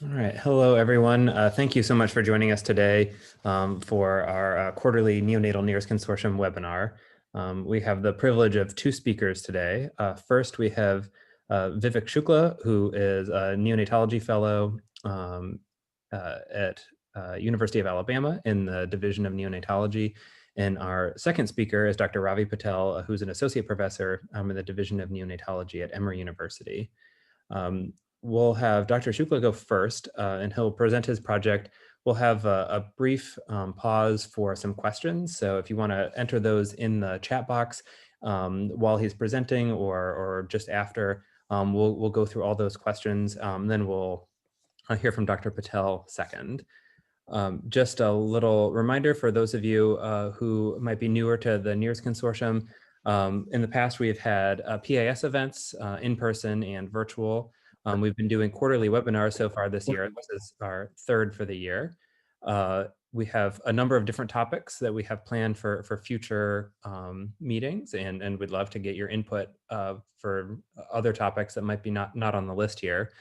All right. Hello, everyone. Thank you so much for joining us today for our quarterly Neonatal NIRS Consortium webinar. We have the privilege of two speakers today. First, we have Vivek Shukla, who is a neonatology fellow at University of Alabama in the Division of Neonatology. And our second speaker is Dr. Ravi Patel, who's an associate professor in the Division of Neonatology at Emory University. We'll have Dr. Shukla go first, and he'll present his project. We'll have a brief pause for some questions. So if you want to enter those in the chat box while he's presenting or just after, we'll go through all those questions. Then we'll hear from Dr. Patel second. Just a little reminder for those of you who might be newer to the NIRS Consortium. In the past, we've had PAS events in person and virtual. We've been doing quarterly webinars so far this year. This is our third for the year. We have a number of different topics that we have planned for future meetings, and we'd love to get your input for other topics that might be not on the list here.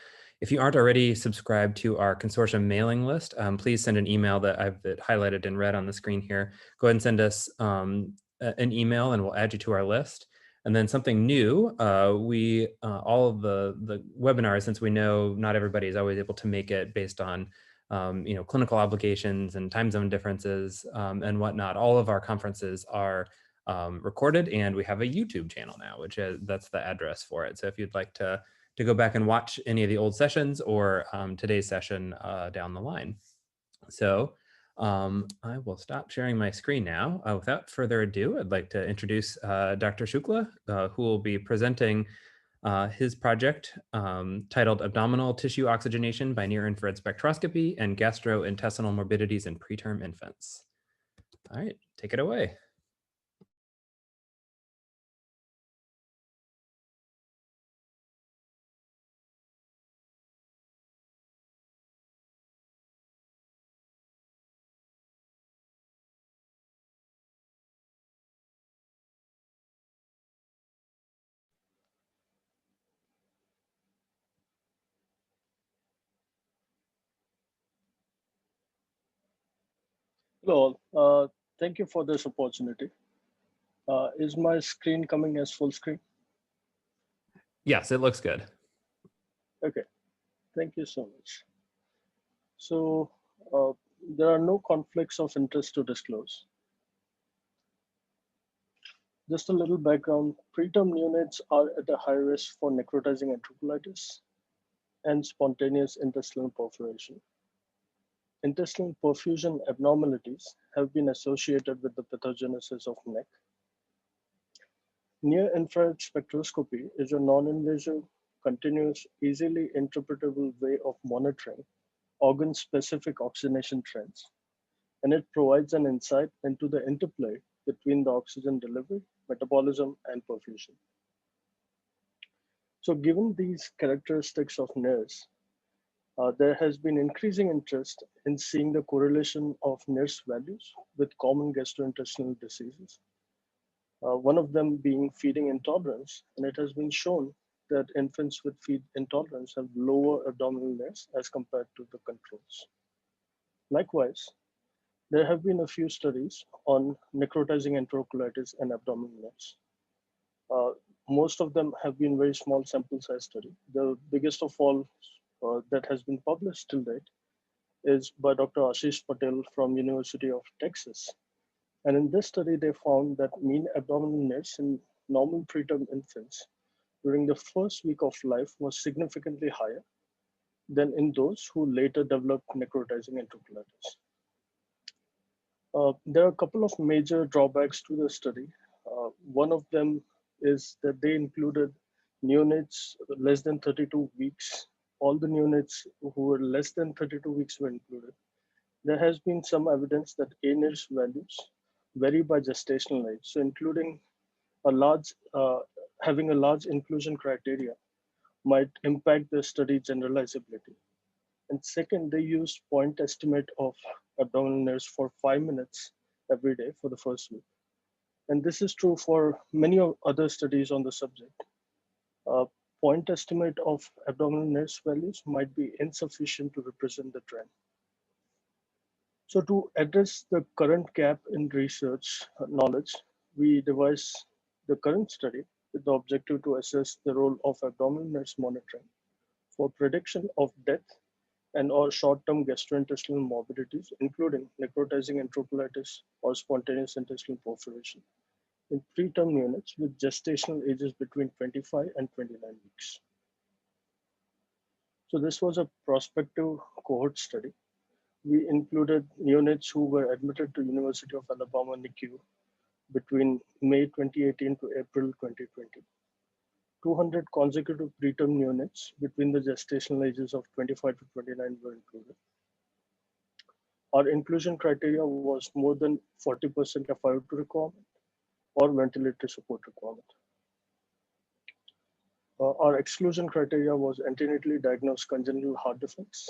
If you aren't already subscribed to our consortium mailing list, please send an email that I've highlighted in red on the screen here. Go ahead and send us an email and we'll add you to our list. And then something new, all of the webinars, since we know not everybody is always able to make it based on clinical obligations and time zone differences and whatnot, all of our conferences are recorded, and we have a YouTube channel now, which that's the address for it. So if you'd like to go back and watch any of the old sessions or today's session down the line. So I will stop sharing my screen now. Without further ado, I'd like to introduce Dr. Shukla, who will be presenting his project titled Abdominal Tissue Oxygenation by Near-Infrared Spectroscopy and Gastrointestinal Morbidities in Preterm Infants. All right, take it away. Hello, thank you for this opportunity. Is my screen coming as full screen? Yes, it looks good. Okay, thank you so much. So there are no conflicts of interest to disclose. Just a little background, preterm neonates are at a high risk for necrotizing enterocolitis and spontaneous intestinal perforation. Intestinal perfusion abnormalities have been associated with the pathogenesis of NEC. Near-infrared spectroscopy is a non-invasive, continuous, easily interpretable way of monitoring organ-specific oxygenation trends, and it provides an insight into the interplay between the oxygen delivery, metabolism, and perfusion. So given these characteristics of NIRS, there has been increasing interest in seeing the correlation of NIRS values with common gastrointestinal diseases. One of them being feeding intolerance, and it has been shown that infants with feed intolerance have lower abdominal NIRS as compared to the controls. Likewise, there have been a few studies on necrotizing enterocolitis and abdominal NIRS. Most of them have been very small sample size study. The biggest of all that has been published till date is by Dr. Ashish Patel from University of Texas. And in this study, they found that mean abdominal NIRS in normal preterm infants during the first week of life was significantly higher than in those who later developed necrotizing enterocolitis. There are a couple of major drawbacks to the study. One of them is that they included neonates less than 32 weeks. All the neonates who were less than 32 weeks were included. There has been some evidence that NIRS values vary by gestational age. So including a large, having a large inclusion criteria might impact the study generalizability. And second, they used point estimate of abdominal NIRS for 5 minutes every day for the first week. And this is true for many other studies on the subject. point estimate of abdominal NIRS values might be insufficient to represent the trend. So to address the current gap in research knowledge, we devised the current study with the objective to assess the role of abdominal NIRS monitoring for prediction of death and or short-term gastrointestinal morbidities, including necrotizing enterocolitis or spontaneous intestinal perforation in preterm neonates with gestational ages between 25 and 29 weeks. So this was a prospective cohort study. We included neonates who were admitted to University of Alabama NICU between May 2018 to April 2020. 200 consecutive preterm neonates between the gestational ages of 25 to 29 were included. Our inclusion criteria was more than 40% FiO2 requirement or ventilator support requirement. Our exclusion criteria was antenatally diagnosed congenital heart defects,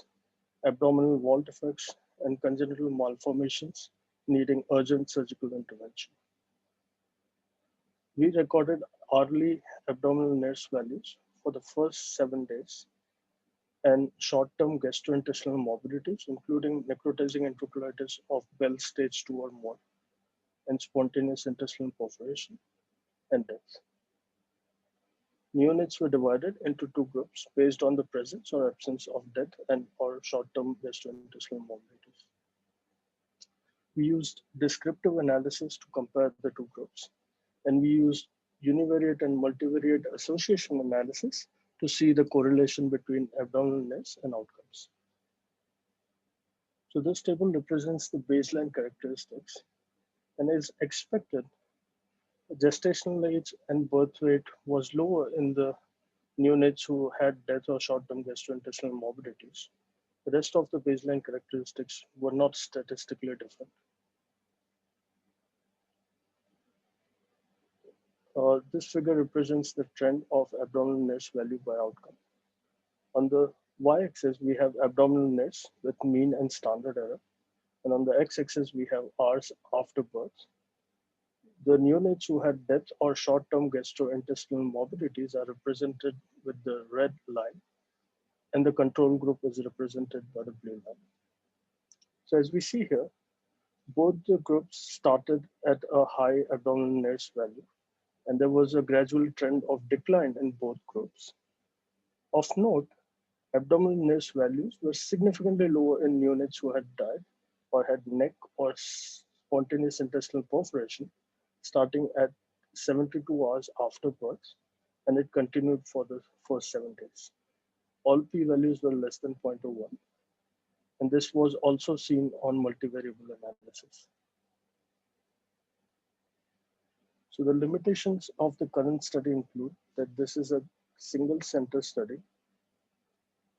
abdominal wall defects, and congenital malformations needing urgent surgical intervention. We recorded hourly abdominal NIRS values for the first 7 days and short-term gastrointestinal morbidities, including necrotizing enterocolitis of Bell stage 2 or more, and spontaneous intestinal perforation and death. Neonates were divided into 2 groups based on the presence or absence of death and or short-term gastrointestinal morbidities. We used descriptive analysis to compare the 2 groups, and we used univariate and multivariate association analysis to see the correlation between abdominal NIRS and outcomes. So this table represents the baseline characteristics, and as expected, gestational age and birth weight was lower in the neonates who had death or short-term gastrointestinal morbidities. The rest of the baseline characteristics were not statistically different. This figure represents the trend of abdominal NIRS value by outcome. On the y-axis, we have abdominal NIRS with mean and standard error. And on the x-axis, we have hours after birth. The neonates who had death or short-term gastrointestinal morbidities are represented with the red line, and the control group is represented by the blue line. So as we see here, both the groups started at a high abdominal NIRS value, and there was a gradual trend of decline in both groups. Of note, abdominal NIRS values were significantly lower in neonates who had died or had neck or spontaneous intestinal perforation, starting at 72 hours after birth, and it continued for the first 7 days. All p-values were less than 0.01, and this was also seen on multivariable analysis. So the limitations of the current study include that this is a single center study.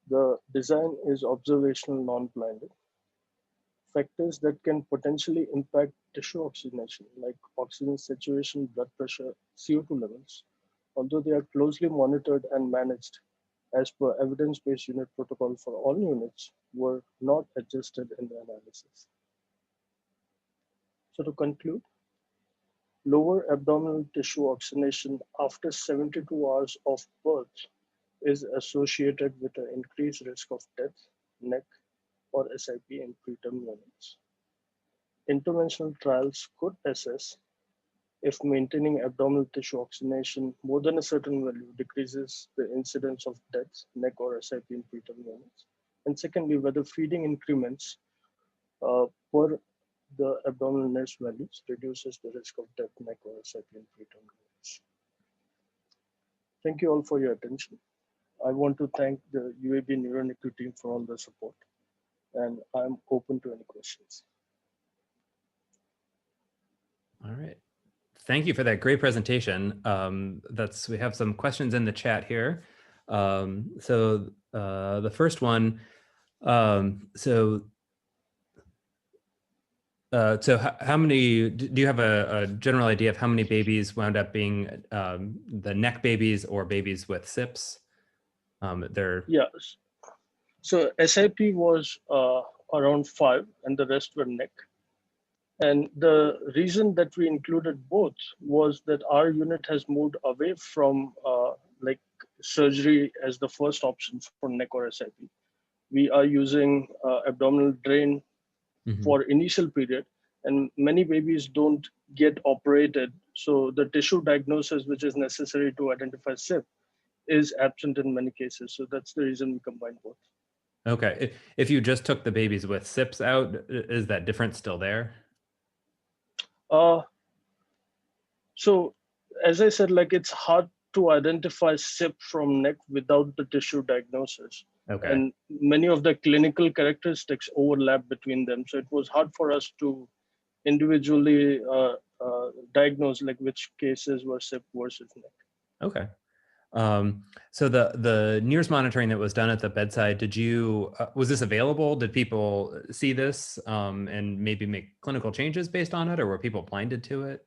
The design is observational non-blinded. Factors that can potentially impact tissue oxygenation, like oxygen saturation, blood pressure, CO2 levels, although they are closely monitored and managed as per evidence-based unit protocol for all units, were not adjusted in the analysis. So to conclude, lower abdominal tissue oxygenation after 72 hours of birth is associated with an increased risk of death, neck, or SIP in preterm neonates. Interventional trials could assess if maintaining abdominal tissue oxygenation more than a certain value decreases the incidence of death, neck, or SIP in preterm neonates. And secondly, whether feeding increments per the abdominal NIRS values reduces the risk of death, neck, or SIP in preterm neonates. Thank you all for your attention. I want to thank the UAB NeuroNICU team for all the support, and I'm open to any questions. All right. Thank you for that great presentation. We have some questions in the chat here. So the first one, so how many, do you have a general idea of how many babies wound up being the neck babies or babies with SIPs? Yes. So SIP was around 5 and the rest were neck. And the reason that we included both was that our unit has moved away from like surgery as the first option for neck or SIP. We are using abdominal drain for initial period, and many babies don't get operated. So the tissue diagnosis, which is necessary to identify SIP, is absent in many cases. So that's the reason we combine both. Okay. If you just took the babies with SIPs out, is that difference still there? So as I said, like it's hard to identify SIP from neck without the tissue diagnosis. Okay. And many of the clinical characteristics overlap between them. So it was hard for us to individually diagnose like which cases were SIP versus neck. Okay. So the NIRS monitoring that was done at the bedside, did you, was this available? Did people see this and maybe make clinical changes based on it, or were people blinded to it?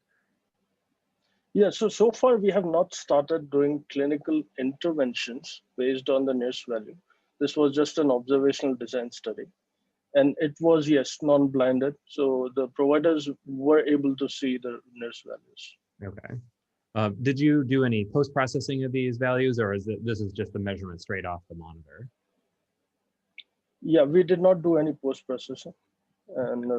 Yeah, so far we have not started doing clinical interventions based on the NIRS value. This was just an observational design study. And it was, yes, non-blinded. So the providers were able to see the NIRS values. Okay. Did you do any post-processing of these values, or this is just the measurement straight off the monitor? Yeah, we did not do any post-processing. And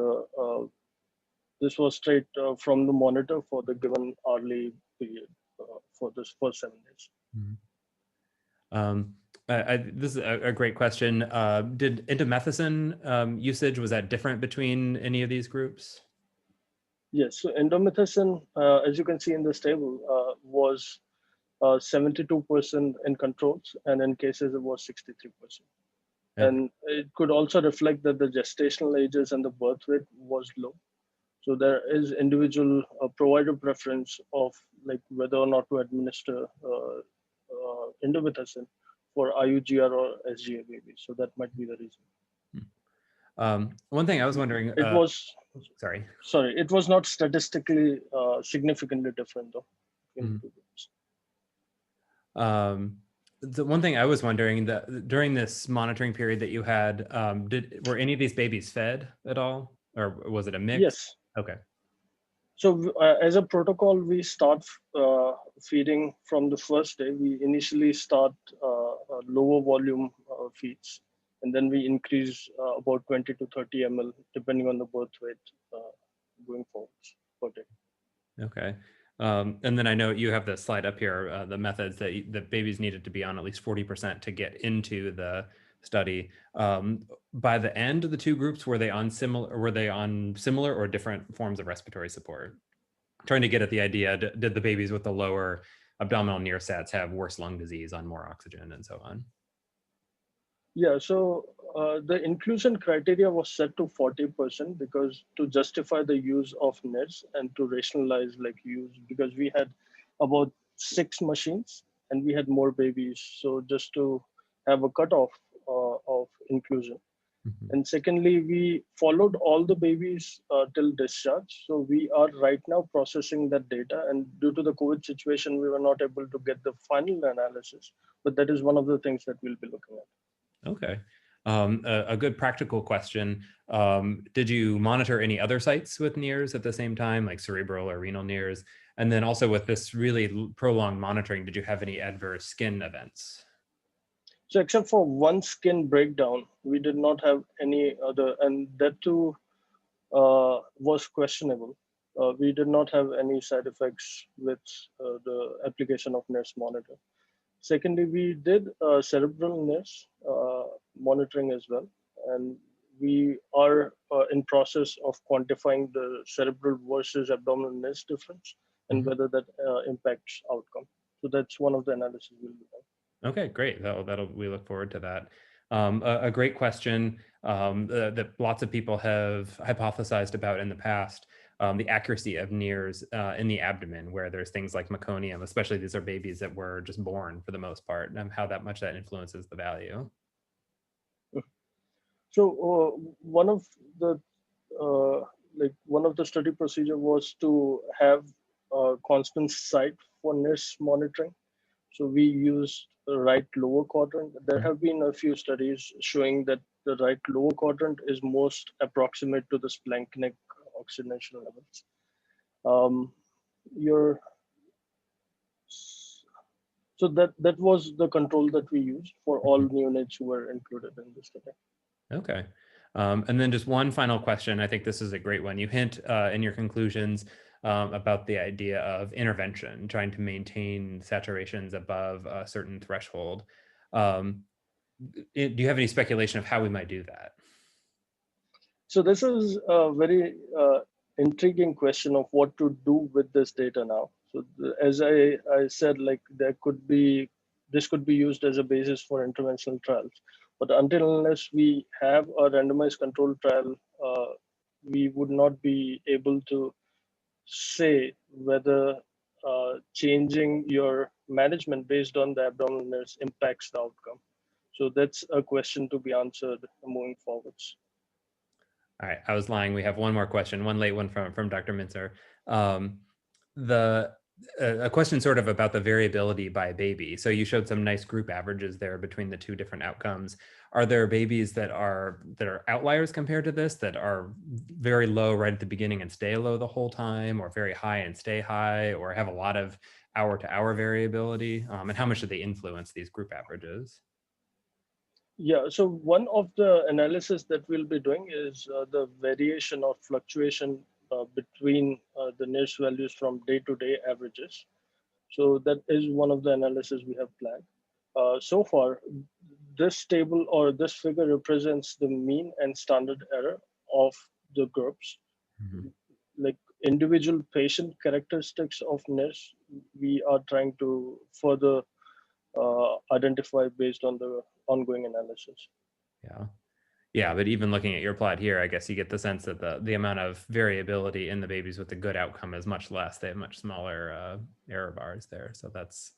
this was straight from the monitor for the given hourly period for this first 7 days. This is a great question. Did indomethacin usage, was that different between any of these groups? Yes, so indomethacin, as you can see in this table, was 72% in controls, and in cases it was 63%. Okay. And it could also reflect that the gestational ages and the birth rate was low. So there is individual provider preference of like whether or not to administer indomethacin for IUGR or SGA babies. So that might be the reason. One thing I was wondering, it was sorry, it was not statistically significantly different though. The one thing I was wondering, that during this monitoring period that you had, were any of these babies fed at all, or was it a mix? Yes. Okay. So as a protocol, we start feeding from the first day. We initially start lower volume feeds, and then we increase about 20 to 30 ml depending on the birth weight going forward per day. Okay. And then I know you have the slide up here, the methods that that babies needed to be on at least 40% to get into the study. By the end of the two groups, were they on similar or different forms of respiratory support? Trying to get at the idea, did the babies with the lower abdominal NIRS have worse lung disease, on more oxygen, and so on? Yeah, so the inclusion criteria was set to 40% because to justify the use of NIRS and to rationalize like use, because we had about 6 machines and we had more babies. So just to have a cutoff of inclusion. And secondly, we followed all the babies till discharge. So we are right now processing that data. And due to the COVID situation, we were not able to get the final analysis. But that is one of the things that we'll be looking at. Okay. A good practical question. Did you monitor any other sites with NIRS at the same time, like cerebral or renal NIRS? And then also with this really prolonged monitoring, did you have any adverse skin events? So except for one skin breakdown, we did not have any other, and that too was questionable. We did not have any side effects with the application of NIRS monitor. Secondly, we did cerebral NIRS monitoring as well, and we are in process of quantifying the cerebral versus abdominal NIRS difference and whether that impacts outcome. So that's one of the analyses we'll be doing. Okay, great. We look forward to that. A great question that lots of people have hypothesized about in the past, the accuracy of NIRS in the abdomen, where there's things like meconium, especially these are babies that were just born for the most part, and how much that influences the value. So one of the study procedure was to have a constant site for NIRS monitoring. So we used the right lower quadrant. There have been a few studies showing that the right lower quadrant is most approximate to the splanchnic oxygenation levels. So that was the control that we used for all neonates who were included in this study. Okay. And then just one final question. I think this is a great one. You hint in your conclusions about the idea of intervention, trying to maintain saturations above a certain threshold. Do you have any speculation of how we might do that? So this is a very intriguing question of what to do with this data now. So as I said, like this could be used as a basis for interventional trials. But until unless we have a randomized controlled trial, we would not be able to say whether changing your management based on the abdominal NIRS impacts the outcome. So that's a question to be answered moving forwards. All right, I was lying. We have one more question, one late one from Dr. Minzer. A question sort of about the variability by baby. So you showed some nice group averages there between the two different outcomes. Are there babies that are outliers compared to this, that are very low right at the beginning and stay low the whole time, or very high and stay high, or have a lot of hour-to-hour variability? And how much do they influence these group averages? Yeah, so one of the analysis that we'll be doing is the variation or fluctuation between the NIRS values from day-to-day averages. So that is one of the analysis we have planned. So far, this table or this figure represents the mean and standard error of the groups. Mm-hmm. Like individual patient characteristics of NIRS, we are trying to further identify based on the ongoing analysis. Yeah. Yeah, but even looking at your plot here, I guess you get the sense that the amount of variability in the babies with the good outcome is much less. They have much smaller error bars there. So that's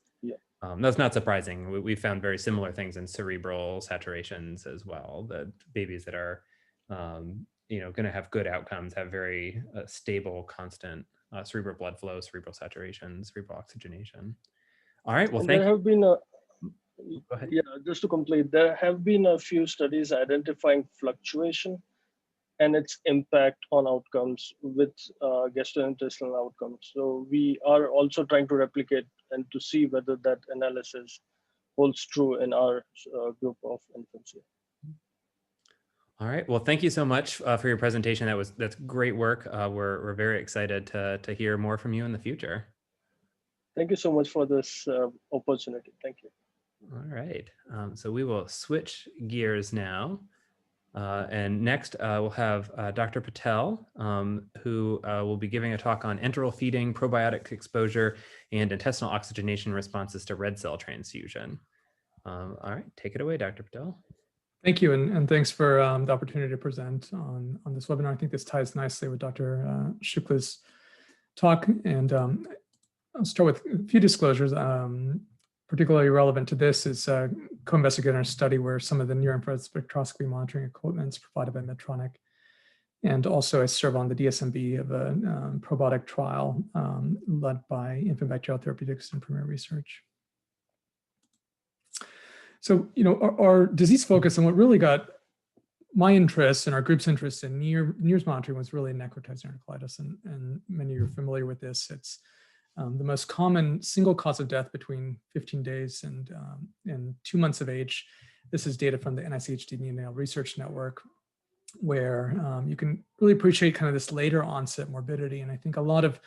not surprising. We found very similar things in cerebral saturations as well. The babies that are going to have good outcomes have very stable, constant cerebral blood flow, cerebral saturation, cerebral oxygenation. All right. Well, and thank there you. have been Go ahead. yeah, just to complete, there have been a few studies identifying fluctuation and its impact on outcomes with gastrointestinal outcomes. So we are also trying to replicate and to see whether that analysis holds true in our group of infancy. All right. Well, thank you so much for your presentation. That's great work. We're very excited to hear more from you in the future. Thank you so much for this opportunity. Thank you. All right. So we will switch gears now. And next, we'll have Dr. Patel, who will be giving a talk on enteral feeding, probiotic exposure, and intestinal oxygenation responses to red cell transfusion. All right, take it away, Dr. Patel. Thank you, and thanks for the opportunity to present on this webinar. I think this ties nicely with Dr. Shukla's talk, and I'll start with a few disclosures. Particularly relevant to this is a co-investigator study where some of the near-infrared spectroscopy monitoring equipment is provided by Medtronic. And also I serve on the DSMB of a probiotic trial led by Infant Bacterial Therapeutics and Premier Research. So, our disease focus and what really got my interest and our group's interest in NIRS monitoring was really necrotizing enterocolitis. And many of you are familiar with this. It's the most common single cause of death between 15 days and 2 months of age. This is data from the NICHD Neonatal Research Network, where you can really appreciate kind of this later onset morbidity. And I think a lot of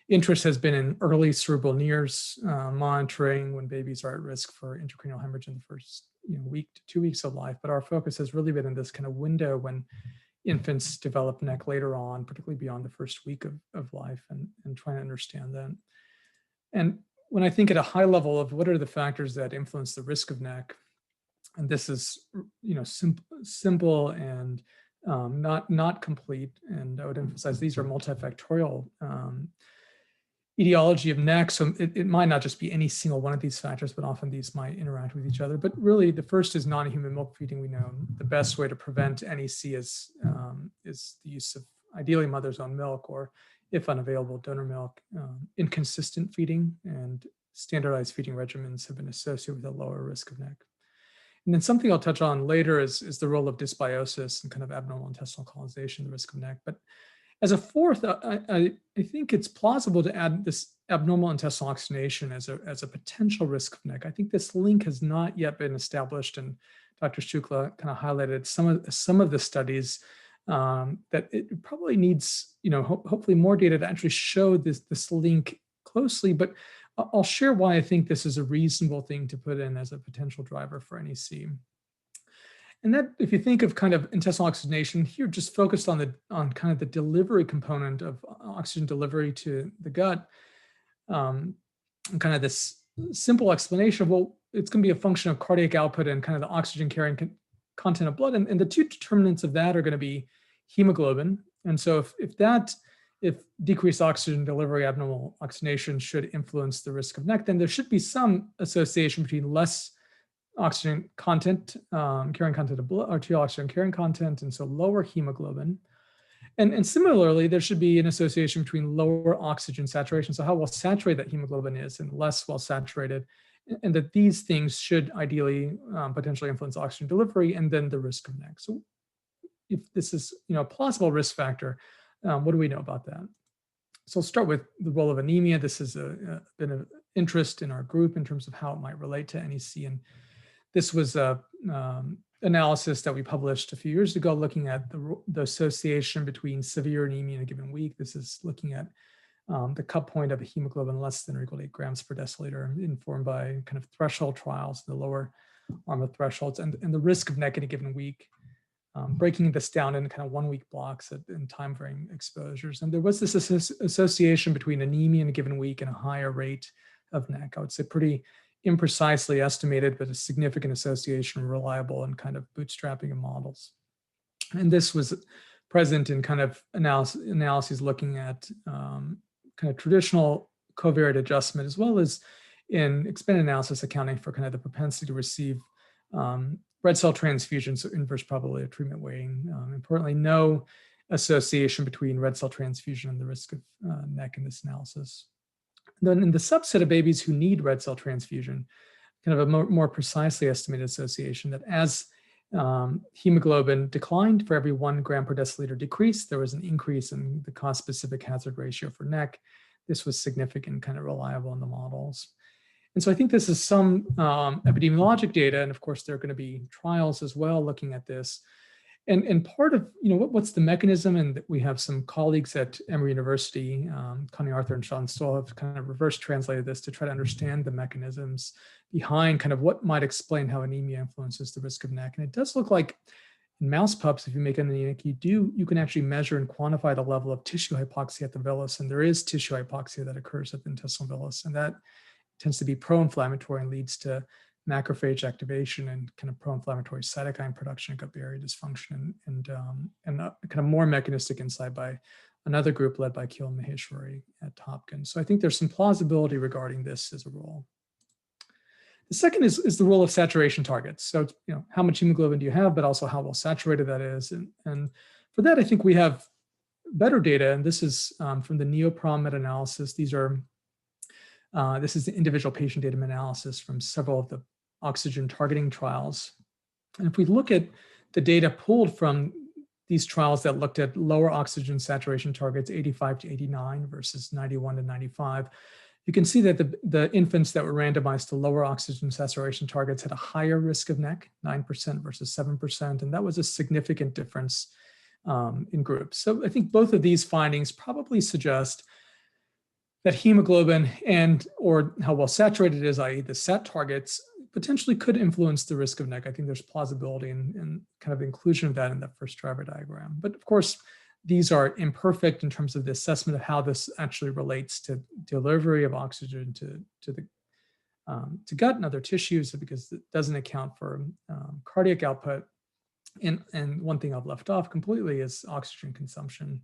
interest has been in early cerebral NIRS monitoring when babies are at risk for intracranial hemorrhage in the first week to 2 weeks of life. But our focus has really been in this kind of window when infants develop NEC later on, particularly beyond the first week of life, and trying to understand that. And when I think at a high level of what are the factors that influence the risk of NEC, and this is simple and not complete, and I would emphasize these are multifactorial etiology of NEC. So it might not just be any single one of these factors, but often these might interact with each other. But really, the first is non-human milk feeding. We know the best way to prevent NEC is the use of ideally mother's own milk, or if unavailable, donor milk. Inconsistent feeding and standardized feeding regimens have been associated with a lower risk of NEC. And then something I'll touch on later is the role of dysbiosis and kind of abnormal intestinal colonization, the risk of NEC. But As a fourth, I think it's plausible to add this abnormal intestinal oxygenation as a potential risk of NEC. I think this link has not yet been established, and Dr. Shukla kind of highlighted some of the studies that it probably needs, hopefully more data to actually show this link closely. But I'll share why I think this is a reasonable thing to put in as a potential driver for NEC. And that, if you think of kind of intestinal oxygenation here, just focused on kind of the delivery component of oxygen delivery to the gut, and kind of this simple explanation of, well, it's going to be a function of cardiac output and kind of the oxygen carrying content of blood, and the two determinants of that are going to be hemoglobin. And so if decreased oxygen delivery, abnormal oxygenation should influence the risk of NEC, then there should be some association between less oxygen content, carrying content of blood, arterial oxygen carrying content, and so lower hemoglobin. And similarly, there should be an association between lower oxygen saturation, so how well saturated that hemoglobin is, and less well saturated, and that these things should ideally potentially influence oxygen delivery and then the risk of NEC. So if this is a plausible risk factor, what do we know about that? So I'll start with the role of anemia. This has been of interest in our group in terms of how it might relate to NEC, and this was a analysis that we published a few years ago looking at the association between severe anemia in a given week. This is looking at the cut point of a hemoglobin less than or equal to 8 grams per deciliter, informed by kind of threshold trials, the lower arm of thresholds, and the risk of NEC in a given week, breaking this down into kind of 1 week blocks in time varying exposures. And there was this association between anemia in a given week and a higher rate of NEC. I would say pretty imprecisely estimated, but a significant association, reliable, and kind of bootstrapping of models. And this was present in kind of analyses looking at kind of traditional covariate adjustment, as well as in expanded analysis accounting for kind of the propensity to receive red cell transfusions, so inverse probability of treatment weighting. Importantly, no association between red cell transfusion and the risk of NEC in this analysis. Then in the subset of babies who need red cell transfusion, kind of a more precisely estimated association that as hemoglobin declined for every 1 gram per deciliter decrease, there was an increase in the cause-specific hazard ratio for NEC. This was significant, kind of reliable in the models. And so I think this is some epidemiologic data, and of course there are going to be trials as well looking at this. And part of, what's the mechanism, and we have some colleagues at Emory University, Connie Arthur and Sean Stoll, have kind of reverse translated this to try to understand the mechanisms behind kind of what might explain how anemia influences the risk of NEC. And it does look like in mouse pups, if you make an anemic, you can actually measure and quantify the level of tissue hypoxia at the villus, and there is tissue hypoxia that occurs at the intestinal villus, and that tends to be pro-inflammatory and leads to macrophage activation and kind of pro-inflammatory cytokine production and gut barrier dysfunction, and kind of more mechanistic insight by another group led by Keel Maheshwari at Hopkins. So I think there's some plausibility regarding this as a role. The second is the role of saturation targets. So how much hemoglobin do you have, but also how well saturated that is. And for that, I think we have better data, and this is from the NeoProm meta-analysis. This is the individual patient data analysis from several of the oxygen targeting trials. And if we look at the data pulled from these trials that looked at lower oxygen saturation targets, 85 to 89 versus 91 to 95, you can see that the infants that were randomized to lower oxygen saturation targets had a higher risk of NEC, 9% versus 7%, and that was a significant difference in groups. So I think both of these findings probably suggest that hemoglobin or how well saturated it is, i.e. the SAT targets, potentially could influence the risk of NEC. I think there's plausibility in kind of inclusion of that in that first driver diagram. But of course, these are imperfect in terms of the assessment of how this actually relates to delivery of oxygen to gut and other tissues, because it doesn't account for cardiac output. And one thing I've left off completely is oxygen consumption.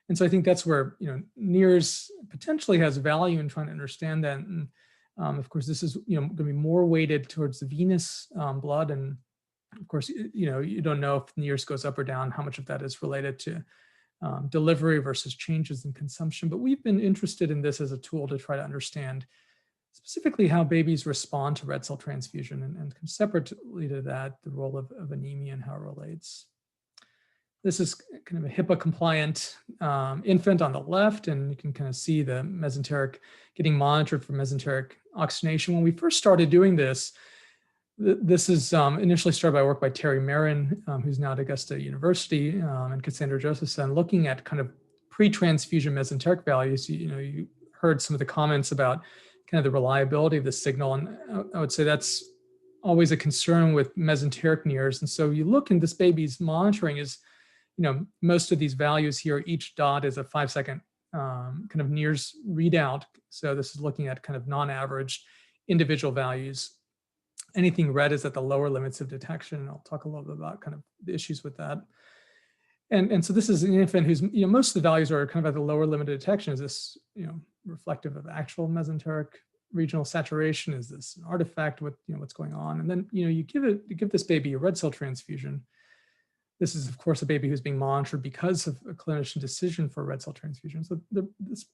And so I think that's where NIRS potentially has value in trying to understand that. And of course, this is going to be more weighted towards the venous blood, and of course, you don't know if NIRS goes up or down, how much of that is related to delivery versus changes in consumption. But we've been interested in this as a tool to try to understand specifically how babies respond to red cell transfusion, and separately to that, the role of anemia and how it relates. This is kind of a HIPAA compliant infant on the left, and you can kind of see the mesenteric getting monitored for mesenteric oxygenation. When we first started doing this, this is initially started by work by Terry Marin, who's now at Augusta University, and Cassandra Josephson, looking at kind of pre-transfusion mesenteric values. You heard some of the comments about kind of the reliability of the signal, and I would say that's always a concern with mesenteric NIRS. And so you look, and this baby's monitoring is, most of these values here, each dot is a 5-second kind of NIRS readout. So this is looking at kind of non-average individual values. Anything red is at the lower limits of detection. And I'll talk a little bit about kind of the issues with that. And so this is an infant who's, most of the values are kind of at the lower limit of detection. Is this, reflective of actual mesenteric regional saturation? Is this an artifact with, what's going on? And then, you give this baby a red cell transfusion. This is, of course, a baby who's being monitored because of a clinician decision for a red cell transfusion. So this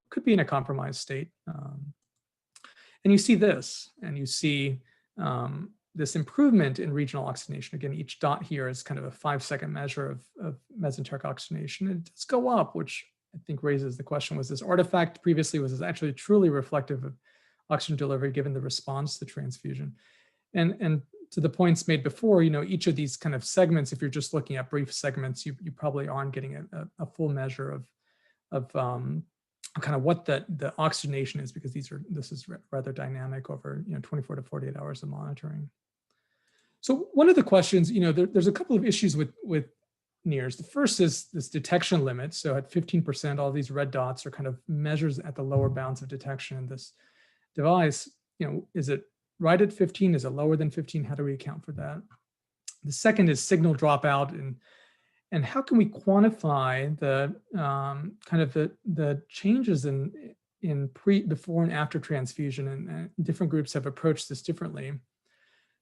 could be in a compromised state. And you see this, and you see this improvement in regional oxygenation. Again, each dot here is kind of a 5-second measure of mesenteric oxygenation. It does go up, which I think raises the question, was this artifact previously, was this actually truly reflective of oxygen delivery given the response to transfusion? And to the points made before, each of these kind of segments, if you're just looking at brief segments, you probably aren't getting a full measure of kind of what the oxygenation is, because this is rather dynamic over 24 to 48 hours of monitoring. So one of the questions, there's a couple of issues with NIRS. The first is this detection limit. So at 15%, all these red dots are kind of measures at the lower bounds of detection in this device. Is it right at 15? Is it lower than 15? How do we account for that? The second is signal dropout, and how can we quantify the kind of the changes in before and after transfusion, and different groups have approached this differently.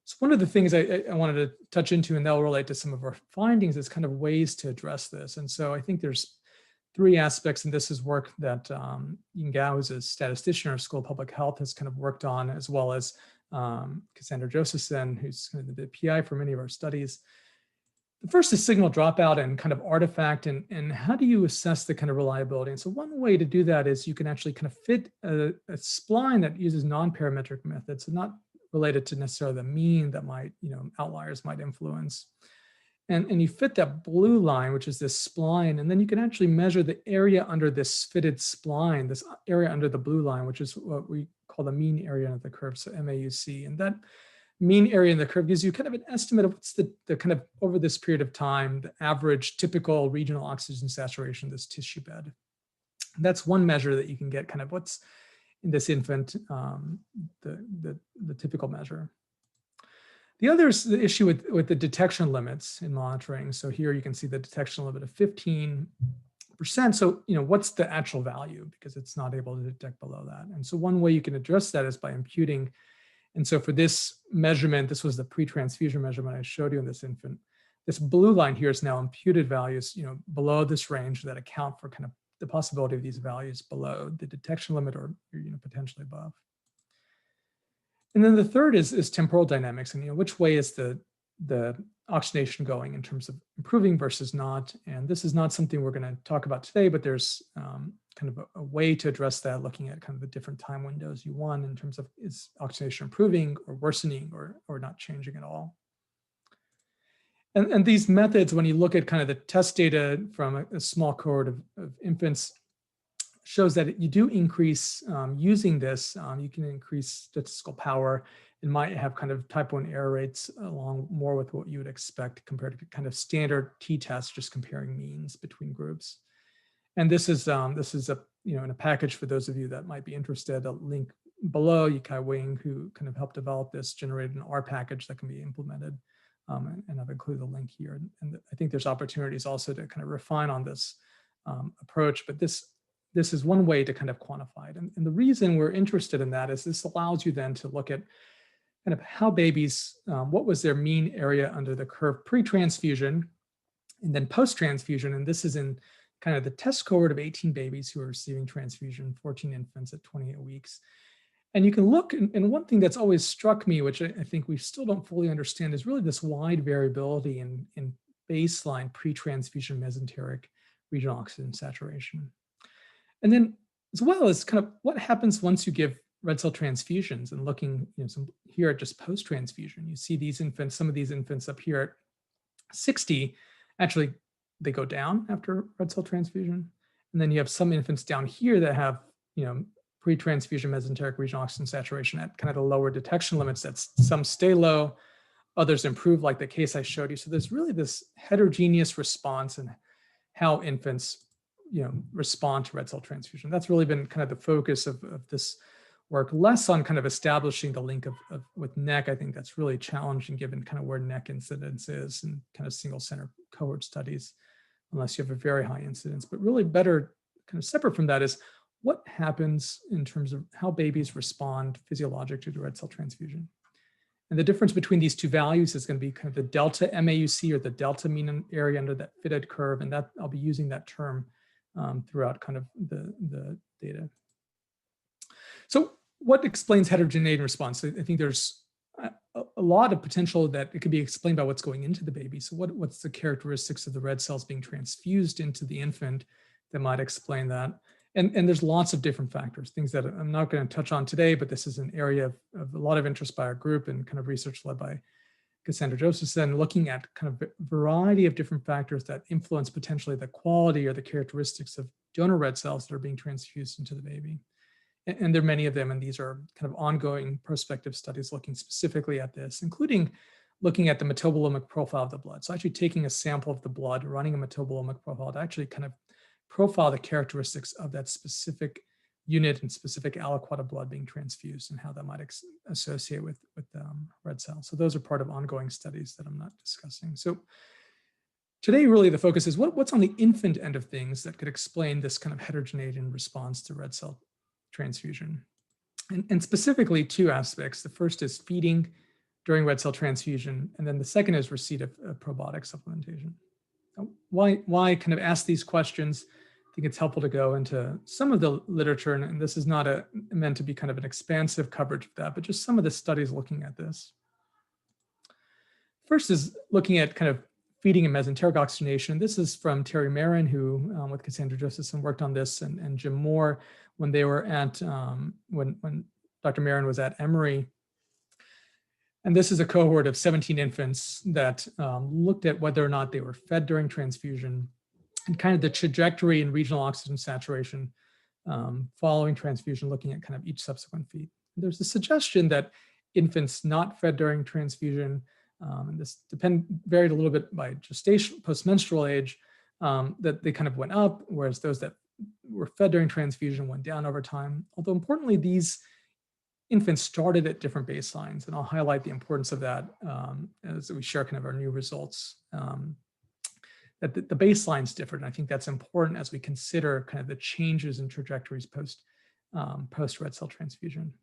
So one of the things I wanted to touch into, and that'll relate to some of our findings, is kind of ways to address this. And so I think there's 3 aspects, and this is work that Yin Gao, who's a statistician at School of Public Health, has kind of worked on, as well as Cassandra Josephson, who's kind of the PI for many of our studies. The first is signal dropout and kind of artifact, and how do you assess the kind of reliability? And so one way to do that is you can actually kind of fit a spline that uses non-parametric methods, so not related to necessarily the mean that might, outliers might influence. And you fit that blue line, which is this spline, and then you can actually measure the area under this fitted spline, this area under the blue line, which is what we call the mean area of the curve, so MAUC. And that mean area in the curve gives you kind of an estimate of what's the kind of, over this period of time, the average typical regional oxygen saturation of this tissue bed. And that's one measure that you can get, kind of what's in this infant, the typical measure. The other is the issue with the detection limits in monitoring. So here you can see the detection limit of 15%. So, what's the actual value? Because it's not able to detect below that. And so one way you can address that is by imputing. And so for this measurement, this was the pre-transfusion measurement I showed you in this infant. This blue line here is now imputed values, below this range that account for kind of the possibility of these values below the detection limit, or potentially above. And then the third is temporal dynamics, and which way is the oxygenation going in terms of improving versus not. And this is not something we're going to talk about today, but there's kind of a way to address that, looking at kind of the different time windows you want in terms of, is oxygenation improving or worsening or not changing at all. And these methods, when you look at kind of the test data from a small cohort of infants, shows that you do increase using this, you can increase statistical power and might have kind of type 1 error rates along more with what you would expect compared to kind of standard t-tests, just comparing means between groups. And this is a, in a package for those of you that might be interested, a link below. Yikai Wing, who kind of helped develop this, generated an R package that can be implemented. And I've included a link here. And I think there's opportunities also to kind of refine on this approach, but this is one way to kind of quantify it. And the reason we're interested in that is this allows you then to look at kind of how babies, what was their mean area under the curve pre-transfusion and then post-transfusion. And this is in kind of the test cohort of 18 babies who are receiving transfusion, 14 infants at 28 weeks. And you can look, and one thing that's always struck me, which I think we still don't fully understand, is really this wide variability in baseline pre-transfusion mesenteric regional oxygen saturation. And then as well as kind of what happens once you give red cell transfusions, and looking here at just post-transfusion. You see these infants, some of these infants up here at 60, actually they go down after red cell transfusion. And then you have some infants down here that have pre-transfusion mesenteric regional oxygen saturation at kind of the lower detection limits. That some stay low, others improve, like the case I showed you. So there's really this heterogeneous response in how infants respond to red cell transfusion. That's really been kind of the focus of this work, less on kind of establishing the link with NEC. I think that's really challenging given kind of where NEC incidence is and kind of single center cohort studies, unless you have a very high incidence. But really better kind of separate from that is what happens in terms of how babies respond physiologically to red cell transfusion. And the difference between these two values is going to be kind of the delta MAUC, or the delta mean area under that fitted curve. And that I'll be using that term throughout kind of the data. So what explains heterogeneity in response? I think there's a lot of potential that it could be explained by what's going into the baby. So what's the characteristics of the red cells being transfused into the infant that might explain that? And there's lots of different factors, things that I'm not going to touch on today, but this is an area of a lot of interest by our group and kind of research led by Cassandra Josephson, looking at kind of a variety of different factors that influence potentially the quality or the characteristics of donor red cells that are being transfused into the baby. And there are many of them, and these are kind of ongoing prospective studies looking specifically at this, including looking at the metabolomic profile of the blood. So actually taking a sample of the blood, running a metabolomic profile to actually kind of profile the characteristics of that specific unit and specific aliquot of blood being transfused and how that might associate with red cells. So those are part of ongoing studies that I'm not discussing. So today, really the focus is what's on the infant end of things that could explain this kind of heterogeneity in response to red cell transfusion. And specifically two aspects. The first is feeding during red cell transfusion, and then the second is receipt of probiotic supplementation. Why kind of ask these questions? I think it's helpful to go into some of the literature, and this is not meant to be kind of an expansive coverage of that, but just some of the studies looking at this. First is looking at kind of feeding and mesenteric oxygenation. This is from Terry Marin, who with Cassandra Josephson worked on this, and Jim Moore when they were at, when Dr. Marin was at Emory. And this is a cohort of 17 infants that looked at whether or not they were fed during transfusion and kind of the trajectory in regional oxygen saturation following transfusion, looking at kind of each subsequent feed. There's a suggestion that infants not fed during transfusion, and this varied a little bit by gestation, postmenstrual age, that they kind of went up, whereas those that were fed during transfusion went down over time. Although importantly, these infants started at different baselines, and I'll highlight the importance of that as we share kind of our new results. That the baseline's different. And I think that's important as we consider kind of the changes in trajectories post red cell transfusion.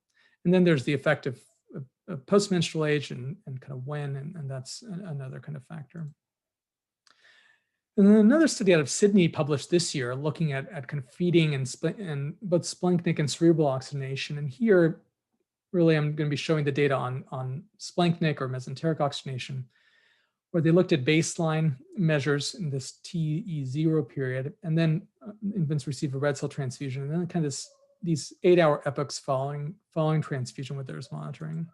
And then there's the effect of postmenstrual age and kind of when, and that's another kind of factor. And then another study out of Sydney published this year looking at kind of feeding and both splanchnic and cerebral oxygenation. And here, really, I'm going to be showing the data on splanchnic or mesenteric oxygenation, where they looked at baseline measures in this TE0 period, and then infants receive a red cell transfusion, and then kind of these 8-hour epochs following transfusion with NIRS monitoring.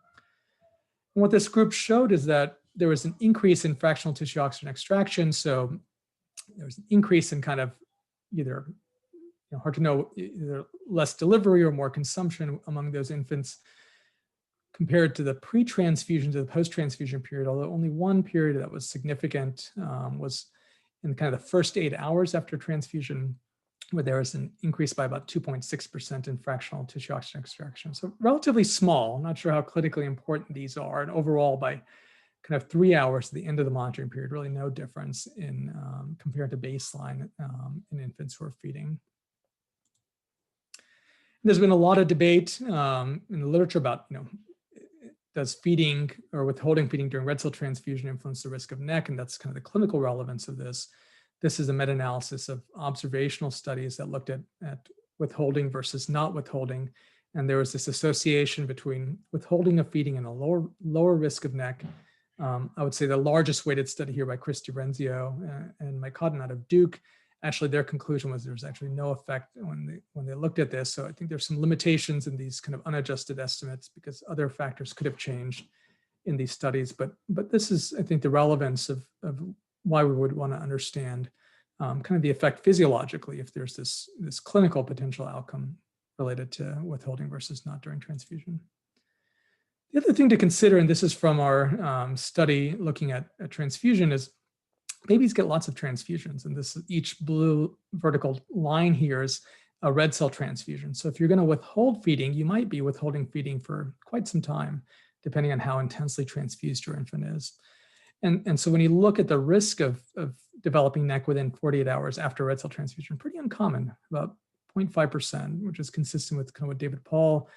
And what this group showed is that there was an increase in fractional tissue oxygen extraction. So there was an increase in kind of either, hard to know, either less delivery or more consumption among those infants compared to the pre-transfusion to the post-transfusion period, although only one period that was significant was in kind of the first 8 hours after transfusion, where there was an increase by about 2.6% in fractional tissue oxygen extraction. So relatively small. I'm not sure how clinically important these are. And overall, by kind of 3 hours at the end of the monitoring period, really no difference in compared to baseline in infants who are feeding. There's been a lot of debate in the literature about, does feeding or withholding feeding during red cell transfusion influence the risk of NEC? And that's kind of the clinical relevance of this. This is a meta-analysis of observational studies that looked at withholding versus not withholding. And there was this association between withholding of feeding and a lower risk of NEC I would say the largest weighted study here by Chris DiRenzio and Mike Cotton out of Duke. Actually, their conclusion was there's actually no effect when they looked at this. So I think there's some limitations in these kind of unadjusted estimates because other factors could have changed in these studies. But this is, I think, the relevance of why we would want to understand kind of the effect physiologically if there's this clinical potential outcome related to withholding versus not during transfusion. The other thing to consider, and this is from our study looking at transfusion, is babies get lots of transfusions, and each blue vertical line here is a red cell transfusion. So if you're going to withhold feeding, you might be withholding feeding for quite some time, depending on how intensely transfused your infant is. And so when you look at the risk of developing NEC within 48 hours after red cell transfusion, pretty uncommon, about 0.5%, which is consistent with kind of what David Paul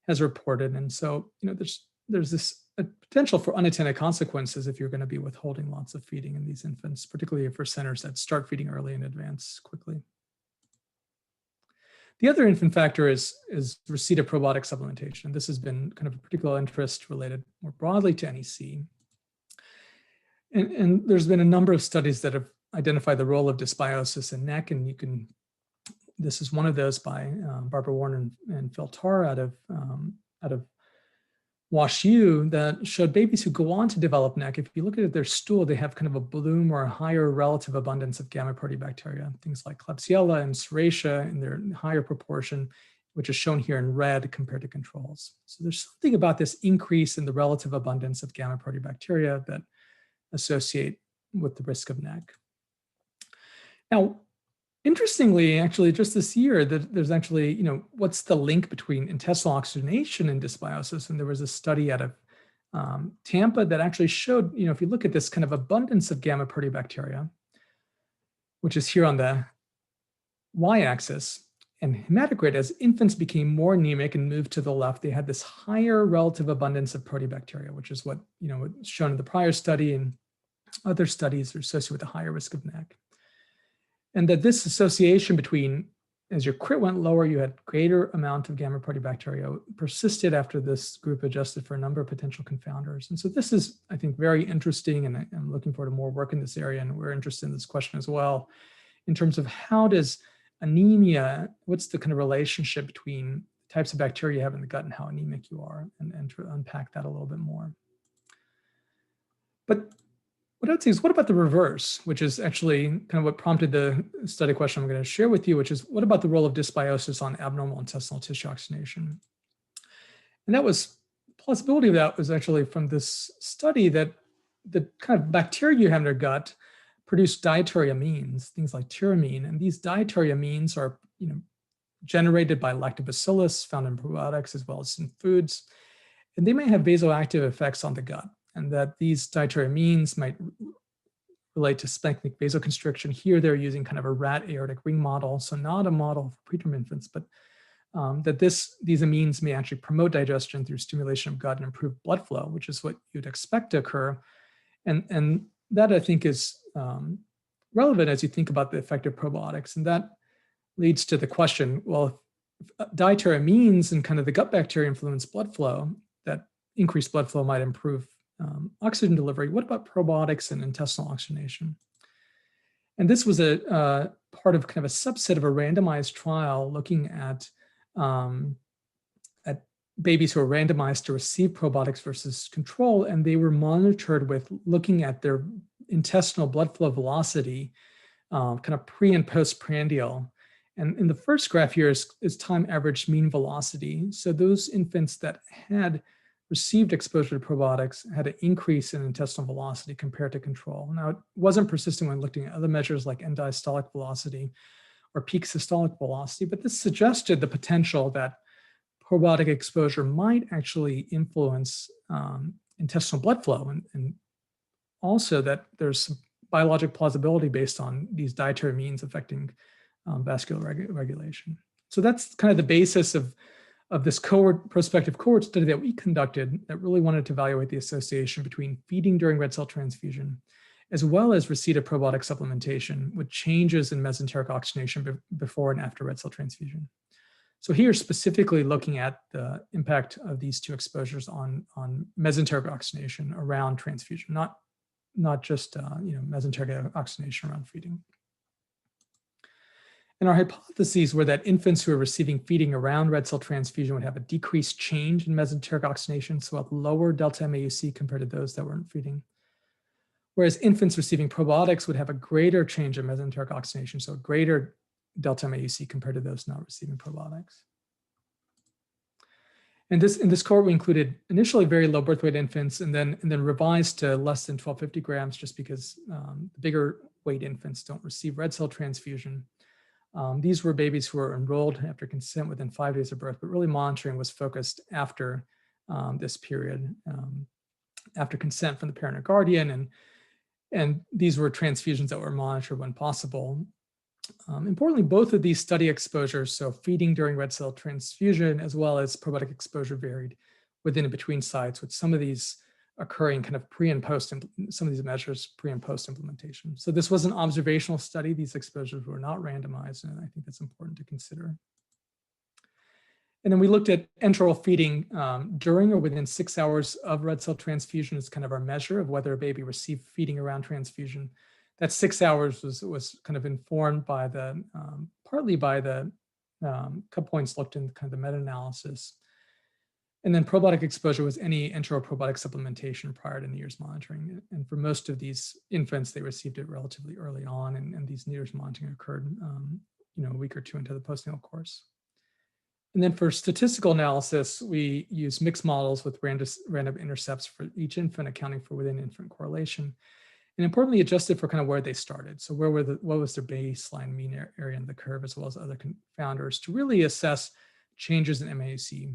has reported. And so, there's this potential for unintended consequences if you're going to be withholding lots of feeding in these infants, particularly for centers that start feeding early and advance quickly. The other infant factor is receipt of probiotic supplementation. This has been kind of a particular interest related more broadly to NEC. And there's been a number of studies that have identified the role of dysbiosis in NEC, and this is one of those by Barbara Warren and Phil Tarr out of WashU that showed babies who go on to develop NEC, if you look at their stool, they have kind of a bloom or a higher relative abundance of gamma proteobacteria, things like Klebsiella and Serratia in their higher proportion, which is shown here in red compared to controls. So there's something about this increase in the relative abundance of gamma proteobacteria that associate with the risk of NEC. Now, interestingly, actually, just this year, there's actually, what's the link between intestinal oxygenation and dysbiosis? And there was a study out of Tampa that actually showed, if you look at this kind of abundance of gamma proteobacteria, which is here on the y-axis, and hematocrit, as infants became more anemic and moved to the left, they had this higher relative abundance of proteobacteria, which is what, was shown in the prior study and other studies are associated with a higher risk of NEC. And that this association between, as your crit went lower, you had greater amount of gamma proteobacteria persisted after this group adjusted for a number of potential confounders. And so this is, I think, very interesting, and I'm looking forward to more work in this area, and we're interested in this question as well, in terms of how does anemia, what's the kind of relationship between types of bacteria you have in the gut and how anemic you are, and to unpack that a little bit more. But what I would say is, what about the reverse, which is actually kind of what prompted the study question I'm going to share with you, which is, what about the role of dysbiosis on abnormal intestinal tissue oxygenation? And that was, plausibility of that was actually from this study that the kind of bacteria you have in your gut produce dietary amines, things like tyramine, and these dietary amines are, generated by lactobacillus found in probiotics as well as in foods, and they may have vasoactive effects on the gut, and that these dietary amines might relate to splanchnic vasoconstriction. Here they're using kind of a rat aortic ring model, so not a model for preterm infants, but that these amines may actually promote digestion through stimulation of gut and improve blood flow, which is what you'd expect to occur. And that, I think, is relevant as you think about the effect of probiotics. And that leads to the question, well, if dietary amines and kind of the gut bacteria influence blood flow, that increased blood flow might improve oxygen delivery. What about probiotics and intestinal oxygenation? And this was a part of kind of a subset of a randomized trial looking at babies who were randomized to receive probiotics versus control, and they were monitored with looking at their intestinal blood flow velocity, kind of pre and postprandial. And in the first graph here is time averaged mean velocity. So those infants that had received exposure to probiotics had an increase in intestinal velocity compared to control. Now, it wasn't persistent when looking at other measures like end diastolic velocity or peak systolic velocity, but this suggested the potential that probiotic exposure might actually influence intestinal blood flow, and also that there's some biologic plausibility based on these dietary amines affecting vascular regulation. So that's kind of the basis of this prospective cohort study that we conducted that really wanted to evaluate the association between feeding during red cell transfusion, as well as receipt of probiotic supplementation with changes in mesenteric oxygenation before and after red cell transfusion. So here, specifically looking at the impact of these two exposures on mesenteric oxygenation around transfusion, not just mesenteric oxygenation around feeding. And our hypotheses were that infants who are receiving feeding around red cell transfusion would have a decreased change in mesenteric oxygenation, so a lower delta MAUC compared to those that weren't feeding. Whereas infants receiving probiotics would have a greater change in mesenteric oxygenation, so a greater delta MAUC compared to those not receiving probiotics. And in this cohort, we included initially very low birth weight infants and then revised to less than 1250 grams just because the bigger weight infants don't receive red cell transfusion. These were babies who were enrolled after consent within 5 days of birth, but really monitoring was focused after this period, after consent from the parent or guardian. And these were transfusions that were monitored when possible. Importantly, both of these study exposures, so feeding during red cell transfusion as well as probiotic exposure, varied within and between sites, with some of these occurring kind of pre and post, some of these measures pre and post implementation. So this was an observational study. These exposures were not randomized, and I think that's important to consider. And then we looked at enteral feeding during or within 6 hours of red cell transfusion as kind of our measure of whether a baby received feeding around transfusion. That 6 hours was kind of informed by the, partly by the cut points looked in kind of the meta-analysis. And then probiotic exposure was any enteral probiotic supplementation prior to NIRS monitoring. And for most of these infants, they received it relatively early on, and these NIRS monitoring occurred a week or two into the postnatal course. And then for statistical analysis, we use mixed models with random intercepts for each infant, accounting for within infant correlation. And importantly, adjusted for kind of where they started. So what was their baseline mean area in the curve, as well as other confounders, to really assess changes in MAUC,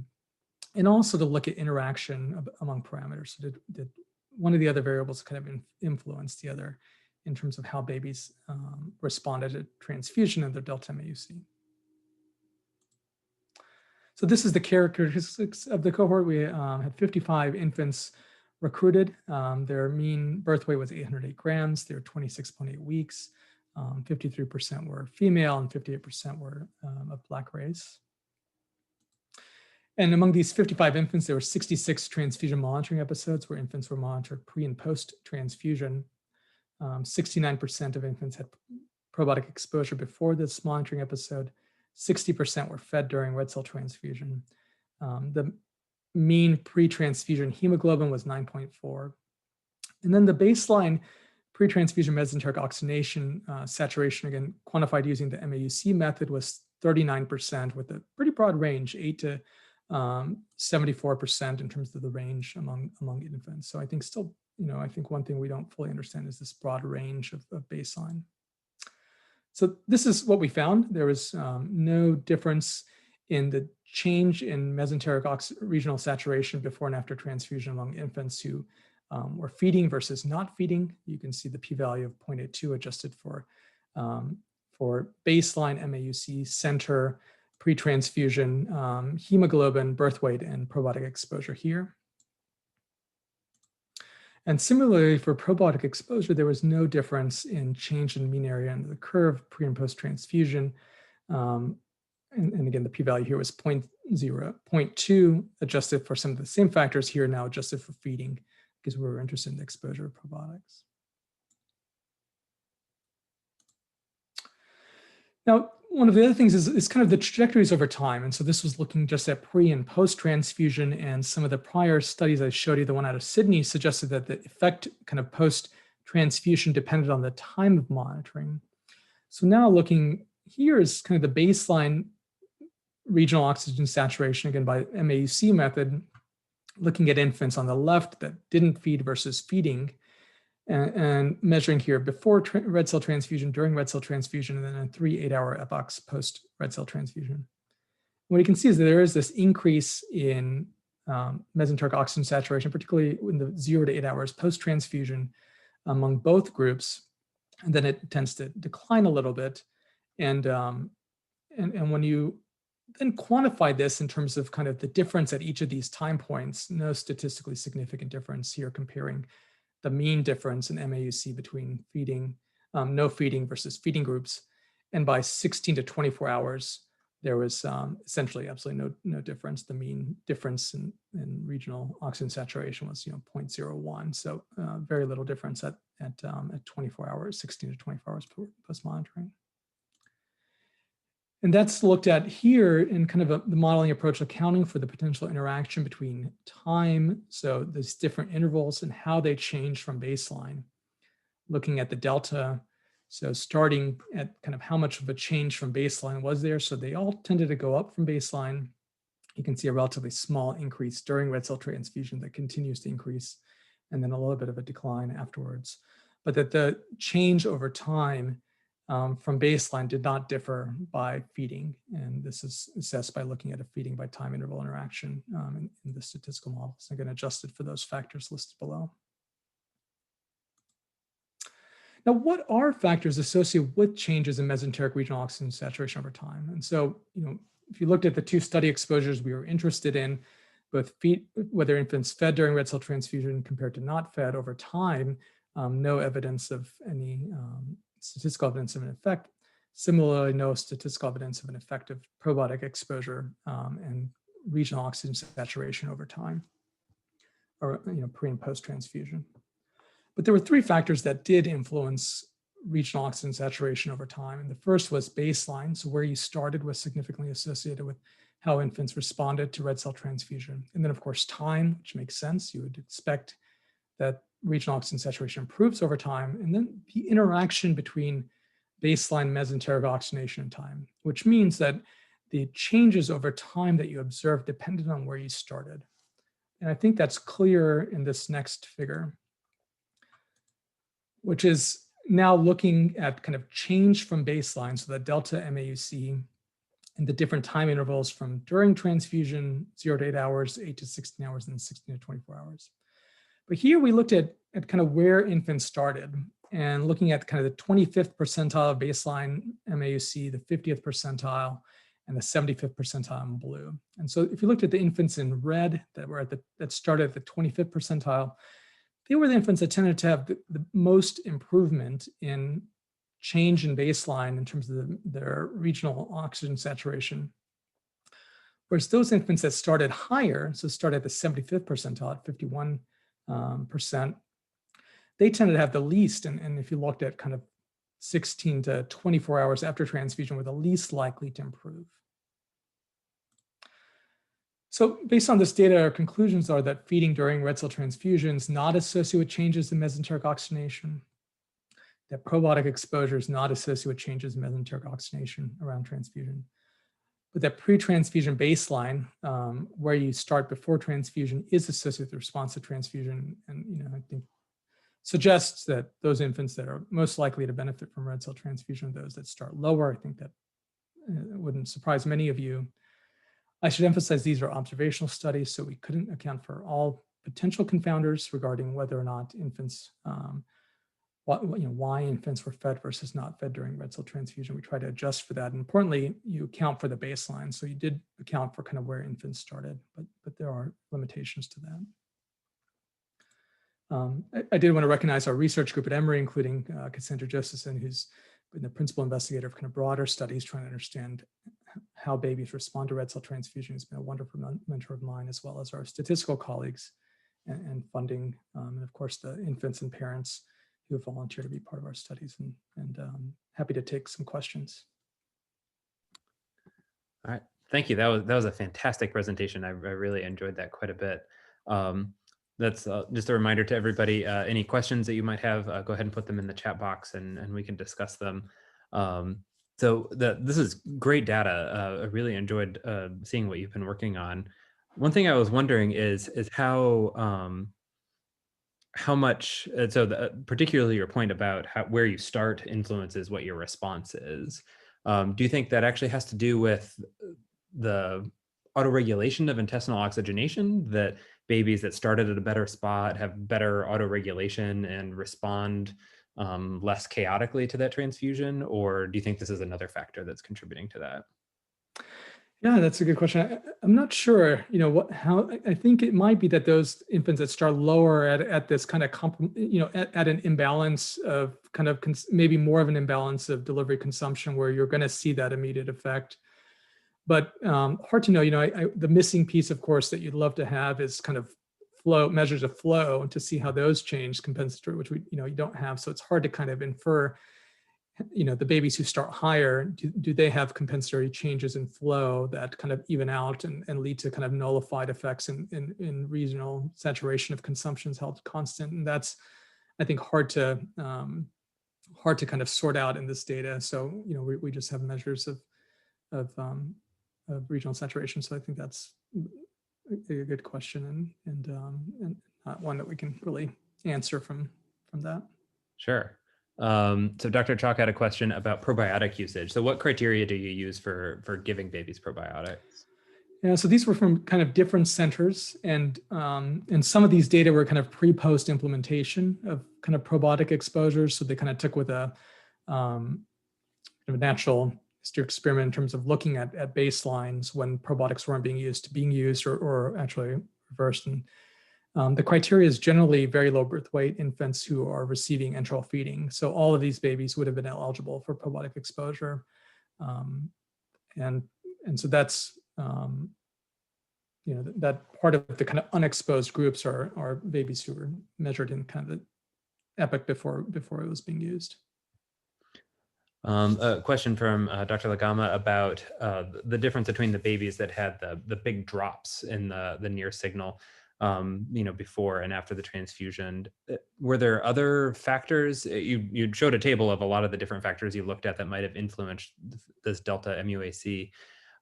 and also to look at interaction among parameters. So did one of the other variables kind of influence the other in terms of how babies responded to transfusion and their delta MAUC. So this is the characteristics of the cohort. We had 55 infants recruited. Their mean birth weight was 808 grams. They were 26.8 weeks. 53% were female and 58% were of Black race. And among these 55 infants, there were 66 transfusion monitoring episodes where infants were monitored pre and post transfusion. 69% of infants had probiotic exposure before this monitoring episode. 60% were fed during red cell transfusion. The mean pre-transfusion hemoglobin was 9.4. And then the baseline pre-transfusion mesenteric oxygenation saturation, again, quantified using the MAUC method, was 39% with a pretty broad range, 8 to 74% in terms of the range among infants. So I think still, I think one thing we don't fully understand is this broad range of baseline. So this is what we found. There was no difference in the change in mesenteric regional saturation before and after transfusion among infants who were feeding versus not feeding. You can see the p-value of 0.82 adjusted for baseline MAUC, center, pre-transfusion, hemoglobin, birth weight, and probiotic exposure here. And similarly, for probiotic exposure, there was no difference in change in mean area under the curve pre and post transfusion. And again, the p-value here was 0.2, adjusted for some of the same factors here, now adjusted for feeding, because we were interested in the exposure of probiotics. Now, one of the other things is kind of the trajectories over time. And so this was looking just at pre and post transfusion, and some of the prior studies I showed you, the one out of Sydney, suggested that the effect kind of post transfusion depended on the time of monitoring. So now looking here is kind of the baseline regional oxygen saturation, again by MAUC method, looking at infants on the left that didn't feed versus feeding, and measuring here before red cell transfusion, during red cell transfusion, and then a 3 8-hour epochs post red cell transfusion. What you can see is that there is this increase in mesenteric oxygen saturation, particularly in the 0 to 8 hours post transfusion among both groups, and then it tends to decline a little bit. And when you then quantify this in terms of kind of the difference at each of these time points, no statistically significant difference here comparing the mean difference in MAUC between feeding, no feeding versus feeding groups. And by 16 to 24 hours, there was essentially absolutely no difference. The mean difference in regional oxygen saturation was 0.01, so very little difference at 24 hours, 16 to 24 hours post monitoring. And that's looked at here in kind of the modeling approach, accounting for the potential interaction between time, so those different intervals and how they change from baseline, looking at the delta. So starting at kind of how much of a change from baseline was there. So they all tended to go up from baseline. You can see a relatively small increase during red cell transfusion that continues to increase, and then a little bit of a decline afterwards. But that the change over time from baseline did not differ by feeding. And this is assessed by looking at a feeding by time interval interaction in the statistical models. Again, adjusted for those factors listed below. Now, what are factors associated with changes in mesenteric regional oxygen saturation over time? And so, if you looked at the two study exposures we were interested in, both whether infants fed during red cell transfusion compared to not fed over time, no evidence of any statistical evidence of an effect. Similarly, no statistical evidence of an effective probiotic exposure and regional oxygen saturation over time, or pre and post transfusion. But there were three factors that did influence regional oxygen saturation over time. And the first was baseline. So where you started was significantly associated with how infants responded to red cell transfusion. And then of course, time, which makes sense. You would expect that regional oxygen saturation improves over time. And then the interaction between baseline mesenteric oxygenation and time, which means that the changes over time that you observe depended on where you started. And I think that's clear in this next figure, which is now looking at kind of change from baseline, so the delta MAUC, and the different time intervals from during transfusion, 0 to 8 hours, 8 to 16 hours, and 16 to 24 hours. But here we looked at kind of where infants started, and looking at kind of the 25th percentile of baseline MAUC, the 50th percentile, and the 75th percentile in blue. And so if you looked at the infants in red that started at the 25th percentile, they were the infants that tended to have the most improvement in change in baseline in terms of their regional oxygen saturation. Whereas those infants that started higher, so started at the 75th percentile at 51%, they tended to have the least, and if you looked at kind of 16 to 24 hours after transfusion, were the least likely to improve. So based on this data, our conclusions are that feeding during red cell transfusion is not associated with changes in mesenteric oxygenation, that probiotic exposure is not associated with changes in mesenteric oxygenation around transfusion, but that pre-transfusion baseline, where you start before transfusion, is associated with the response to transfusion, and I think suggests that those infants that are most likely to benefit from red cell transfusion are those that start lower. I think that wouldn't surprise many of you. I should emphasize these are observational studies, so we couldn't account for all potential confounders regarding whether or not infants, why infants were fed versus not fed during red cell transfusion. We try to adjust for that. And importantly, you account for the baseline. So you did account for kind of where infants started, but there are limitations to that. I did want to recognize our research group at Emory, including Cassandra Josephson, who's been the principal investigator of kind of broader studies trying to understand how babies respond to red cell transfusion. Has been a wonderful mentor of mine, as well as our statistical colleagues and funding, and of course the infants and parents who have volunteered to be part of our studies, and happy to take some questions. All right, thank you. That was a fantastic presentation. I really enjoyed that quite a bit. That's just a reminder to everybody, any questions that you might have, go ahead and put them in the chat box and we can discuss them. So this is great data. I really enjoyed seeing what you've been working on. One thing I was wondering is how much, particularly your point about where you start influences what your response is. Do you think that actually has to do with the autoregulation of intestinal oxygenation, that babies that started at a better spot have better autoregulation and respond less chaotically to that transfusion? Or do you think this is another factor that's contributing to that? Yeah, that's a good question. I'm not sure, how. I think it might be that those infants that start lower at this kind of, at an imbalance of kind of maybe more of an imbalance of delivery consumption, where you're going to see that immediate effect. but hard to know. The missing piece, of course, that you'd love to have is kind of measures of flow to see how those change compensatory, which you don't have. So it's hard to kind of infer, the babies who start higher, do they have compensatory changes in flow that kind of even out and lead to kind of nullified effects in regional saturation of consumptions held constant. And that's, I think, hard to kind of sort out in this data. So, we just have measures of regional saturation. So I think that's a good question and not one that we can really answer from that. Sure. So Dr. Chalk had a question about probiotic usage. So what criteria do you use for giving babies probiotics? Yeah, so these were from kind of different centers, and some of these data were kind of pre-post implementation of kind of probiotic exposures. So they kind of took with a natural history experiment in terms of looking at baselines when probiotics weren't being used or actually reversed. And the criteria is generally very low birth weight infants who are receiving enteral feeding. So all of these babies would have been eligible for probiotic exposure. And so that's, that part of the kind of unexposed groups are babies who were measured in kind of the epoch before it was being used. A question from Dr. Alambama about the difference between the babies that had the big drops in the NIRS signal, before and after the transfusion. Were there other factors? You showed a table of a lot of the different factors you looked at that might have influenced this delta MUAC.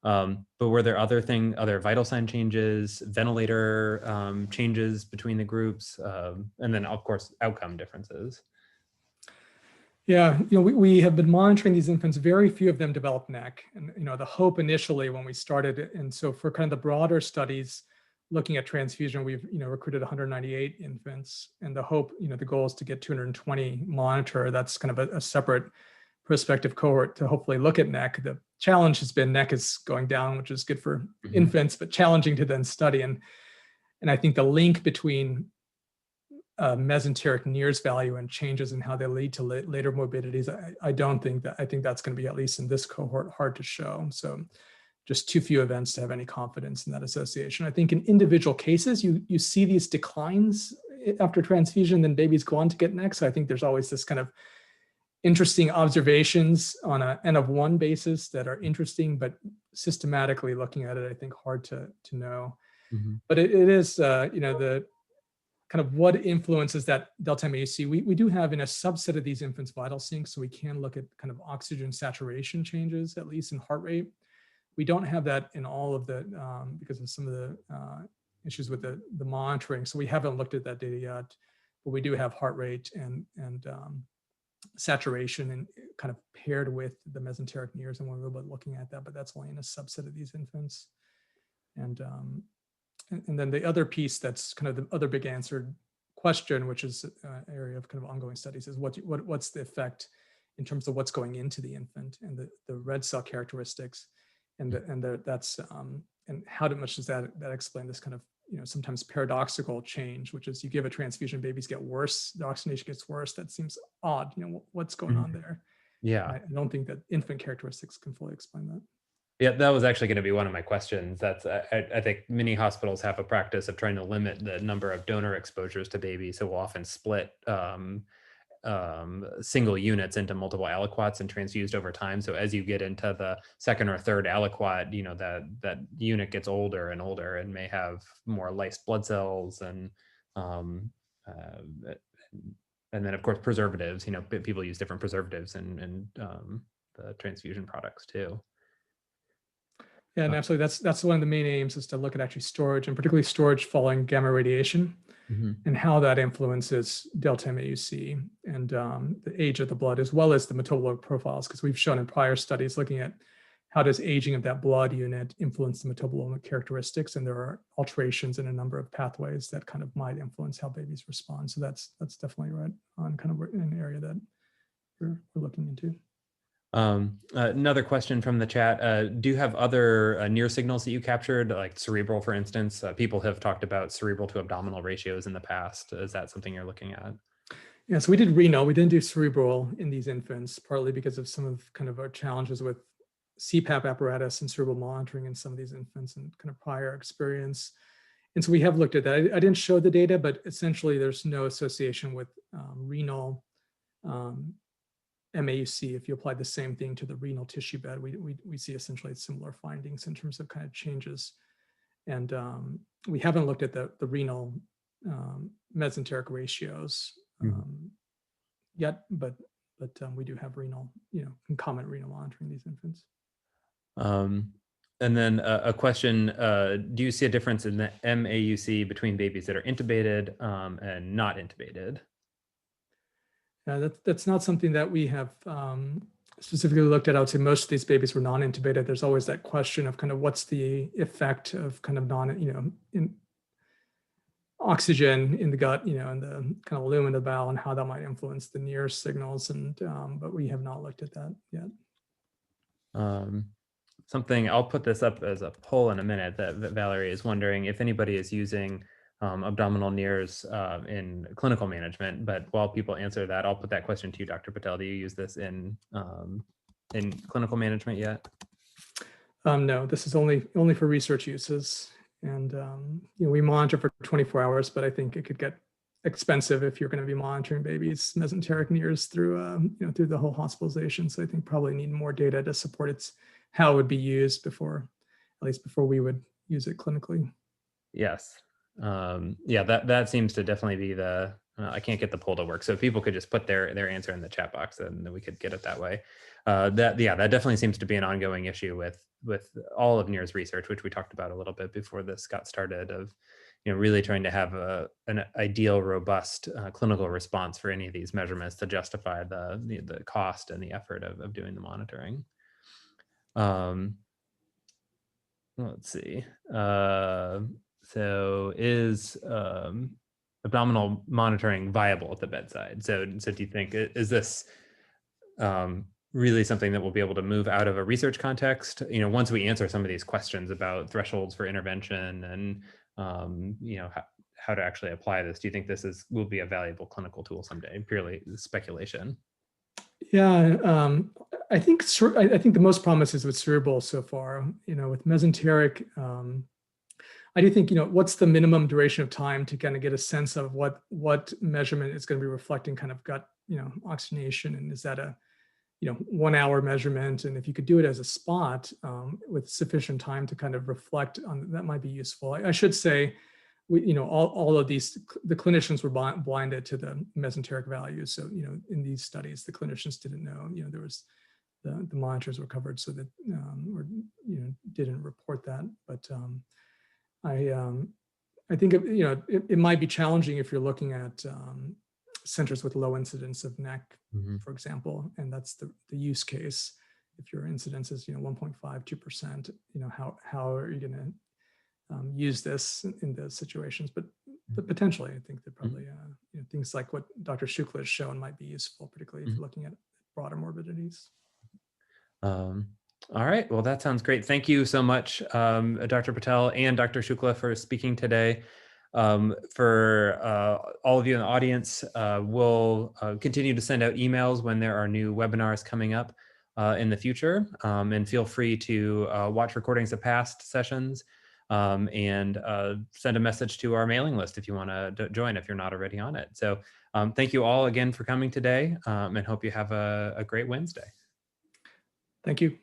But were there other vital sign changes, ventilator changes between the groups, and then of course outcome differences? Yeah, we have been monitoring these infants. Very few of them developed NEC, and the hope initially when we started, and so for kind of the broader studies looking at transfusion, we've recruited 198 infants, and the hope, the goal is to get 220 monitor. That's kind of a separate prospective cohort to hopefully look at NEC. The challenge has been NEC is going down, which is good for infants, but challenging to then study. And I think the link between mesenteric NIRS value and changes in how they lead to later morbidities, I think that's going to be, at least in this cohort, hard to show. So just too few events to have any confidence in that association. I think in individual cases, you see these declines after transfusion, then babies go on to get NEC. So I think there's always this kind of interesting observations on a N of 1 basis that are interesting, but systematically looking at it, I think hard to know. But it is, the kind of what influences that delta MUAC. We do have in a subset of these infants vital syncs, so we can look at kind of oxygen saturation changes, at least in heart rate. We don't have that in all of the, because of some of the issues with the monitoring. So we haven't looked at that data yet, but we do have heart rate and saturation and kind of paired with the mesenteric NIRS, and we're a little bit looking at that, but that's only in a subset of these infants. And then the other piece that's kind of the other big answered question, which is an area of kind of ongoing studies, is what's the effect in terms of what's going into the infant and the red cell characteristics, and that's and how much does that explain this kind of sometimes paradoxical change, which is you give a transfusion, babies get worse, the oxygenation gets worse. That seems odd. What's going on there? Yeah, I don't think that infant characteristics can fully explain that. Yeah, that was actually going to be one of my questions. That's I think many hospitals have a practice of trying to limit the number of donor exposures to babies, so we'll often split single units into multiple aliquots and transfused over time. So as you get into the second or third aliquot, that unit gets older and older and may have more lysed blood cells and then of course preservatives. People use different preservatives and the transfusion products too. Yeah, and absolutely. That's one of the main aims, is to look at actually storage, and particularly storage following gamma radiation, and how that influences delta MUAC and the age of the blood, as well as the metabolic profiles, because we've shown in prior studies looking at how does aging of that blood unit influence the metabolomic characteristics, and there are alterations in a number of pathways that kind of might influence how babies respond. So that's definitely right on kind of an area that we're looking into. Another question from the chat. Do you have other NIRS signals that you captured, like cerebral, for instance? People have talked about cerebral to abdominal ratios in the past. Is that something you're looking at? Yeah, so we did renal. We didn't do cerebral in these infants, partly because of some of kind of our challenges with CPAP apparatus and cerebral monitoring in some of these infants and kind of prior experience. And so we have looked at that. I didn't show the data, but essentially there's no association with renal MAUC. If you apply the same thing to the renal tissue bed, we see essentially similar findings in terms of kind of changes. And we haven't looked at the renal mesenteric ratios yet, but we do have renal, concomitant renal monitoring these infants. And then a question, do you see a difference in the MAUC between babies that are intubated and not intubated? That's not something that we have specifically looked at. I would say most of these babies were non-intubated. There's always that question of kind of what's the effect of kind of in oxygen in the gut, and the kind of lumen of the bowel and how that might influence the NIRS signals. And but we have not looked at that yet. Something, I'll put this up as a poll in a minute, that Valerie is wondering if anybody is using abdominal NIRS in clinical management. But while people answer that, I'll put that question to you, Dr. Patel. Do you use this in clinical management yet? No, this is only for research uses. And we monitor for 24 hours, but I think it could get expensive if you're going to be monitoring babies' mesenteric NIRS through through the whole hospitalization. So I think probably need more data to support how it would be used before we would use it clinically. Yes. Yeah, that seems to definitely be the, I can't get the poll to work. So if people could just put their answer in the chat box, then we could get it that way. That definitely seems to be an ongoing issue with all of NIRS research, which we talked about a little bit before this got started, of really trying to have an ideal, robust clinical response for any of these measurements to justify the cost and the effort of doing the monitoring. Let's see. So is abdominal monitoring viable at the bedside? So do you think, is this really something that we'll be able to move out of a research context? Once we answer some of these questions about thresholds for intervention and how to actually apply this, do you think this will be a valuable clinical tool someday? Purely speculation. Yeah, I think the most promise is with cerebral so far. With mesenteric, I do think what's the minimum duration of time to kind of get a sense of what measurement is going to be reflecting kind of gut oxygenation, and is that a 1 hour measurement? And if you could do it as a spot with sufficient time to kind of reflect on that, might be useful. I should say, all of these, the clinicians were blinded to the mesenteric values. So, in these studies, the clinicians didn't know, there was the monitors were covered, so that, or, didn't report that. But I think, it might be challenging if you're looking at centers with low incidence of neck, for example, and that's the use case. If your incidence is, 1.5, 2%, how are you going to use this in those situations? But potentially, I think that probably things like what Dr. Shukla has shown might be useful, particularly if you're looking at broader morbidities. All right, well, that sounds great. Thank you so much, Dr. Patel and Dr. Shukla, for speaking today. For all of you in the audience, we'll continue to send out emails when there are new webinars coming up in the future, and feel free to watch recordings of past sessions, and send a message to our mailing list if you want to join, if you're not already on it. So thank you all again for coming today, and hope you have a great Wednesday. Thank you.